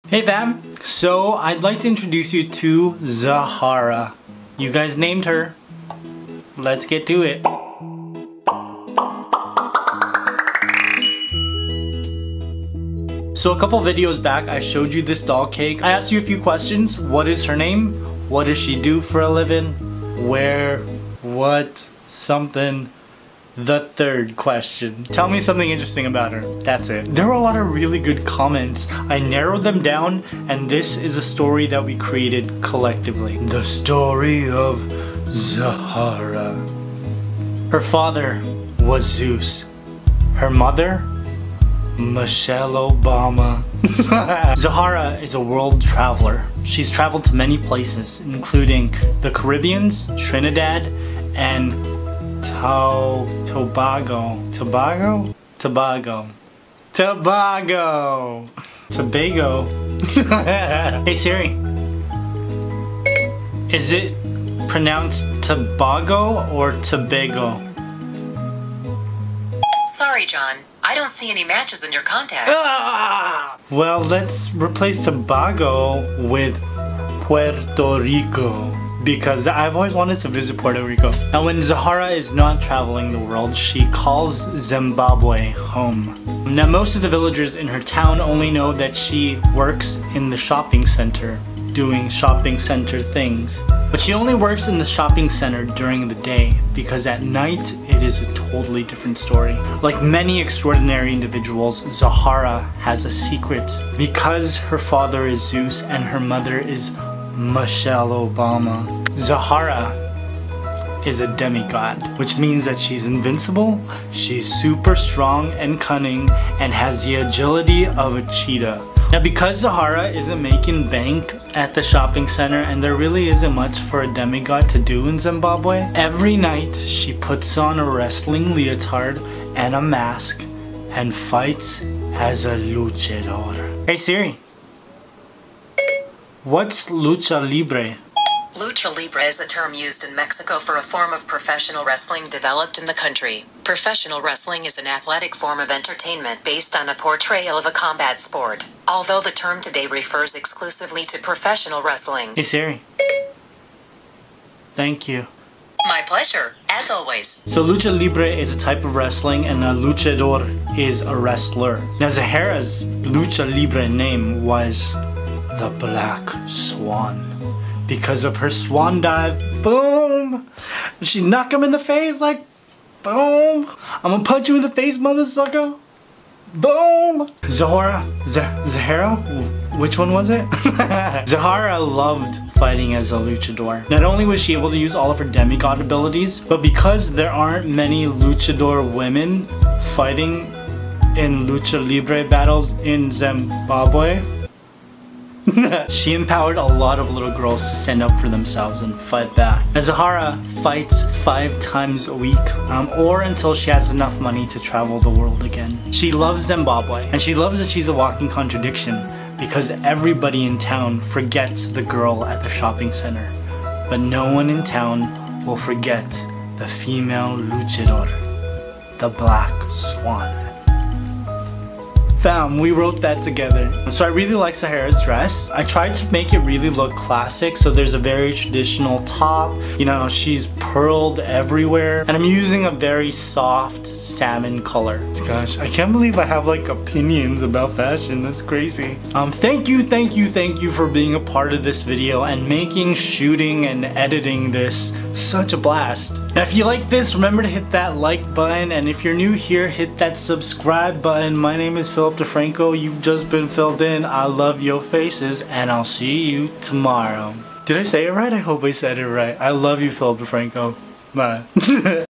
Hey fam, so I'd like to introduce you to Zahara. You guys named her. Let's get to it. So a couple videos back I showed you this doll cake. I asked you a few questions. What is her name? What does she do for a living? Where? What? Something. The third question. Tell me something interesting about her. That's it. There were a lot of really good comments. I narrowed them down and this is a story that we created collectively. The story of Zahara. Her father was Zeus. Her mother? Michelle Obama. Zahara is a world traveler. She's traveled to many places, including the Caribbeans, Trinidad, and Tobago. Hey Siri, is it pronounced Tobago or Tobago? Sorry, John. I don't see any matches in your contacts. Ah! Well, let's replace Tobago with Puerto Rico, because I've always wanted to visit Puerto Rico. Now when Zahara is not traveling the world, she calls Zimbabwe home. Now most of the villagers in her town only know that she works in the shopping center, doing shopping center things. But she only works in the shopping center during the day, because at night it is a totally different story. Like many extraordinary individuals, Zahara has a secret. Because her father is Zeus and her mother is Michelle Obama, Zahara is a demigod, which means that she's invincible, she's super strong and cunning, and has the agility of a cheetah. Now because Zahara isn't making bank at the shopping center and there really isn't much for a demigod to do in Zimbabwe, every night she puts on a wrestling leotard and a mask and fights as a luchador. Hey Siri, what's Lucha Libre? Lucha Libre is a term used in Mexico for a form of professional wrestling developed in the country. Professional wrestling is an athletic form of entertainment based on a portrayal of a combat sport, although the term today refers exclusively to professional wrestling. Hey Siri. Thank you. My pleasure, as always. So Lucha Libre is a type of wrestling and a luchador is a wrestler. Now Zahara's Lucha Libre name was the Black Swan. Because of her swan dive, boom! She knocked him in the face like, boom! I'm gonna punch you in the face, mother sucker! Boom! Zahara? Which one was it? Zahara loved fighting as a luchador. Not only was she able to use all of her demigod abilities, but because there aren't many luchador women fighting in Lucha Libre battles in Zimbabwe, she empowered a lot of little girls to stand up for themselves and fight back. Now Zahara fights 5 times a week, or until she has enough money to travel the world again. She loves Zimbabwe, and she loves that she's a walking contradiction, because everybody in town forgets the girl at the shopping center. But no one in town will forget the female luchador, the Black Swan. Fam, we wrote that together. So I really like Zahara's dress. I tried to make it really look classic, so there's a very traditional top. You know, she's pearled everywhere. And I'm using a very soft salmon color. Gosh, I can't believe I have like opinions about fashion. That's crazy. Thank you for being a part of this video and making shooting and editing this such a blast. Now if you like this, remember to hit that like button, and if you're new here, hit that subscribe button. My name is Philip DeFranco. You've just been filled in. I love your faces, and I'll see you tomorrow. Did I say it right? I hope I said it right. I love you, Philip DeFranco. Bye.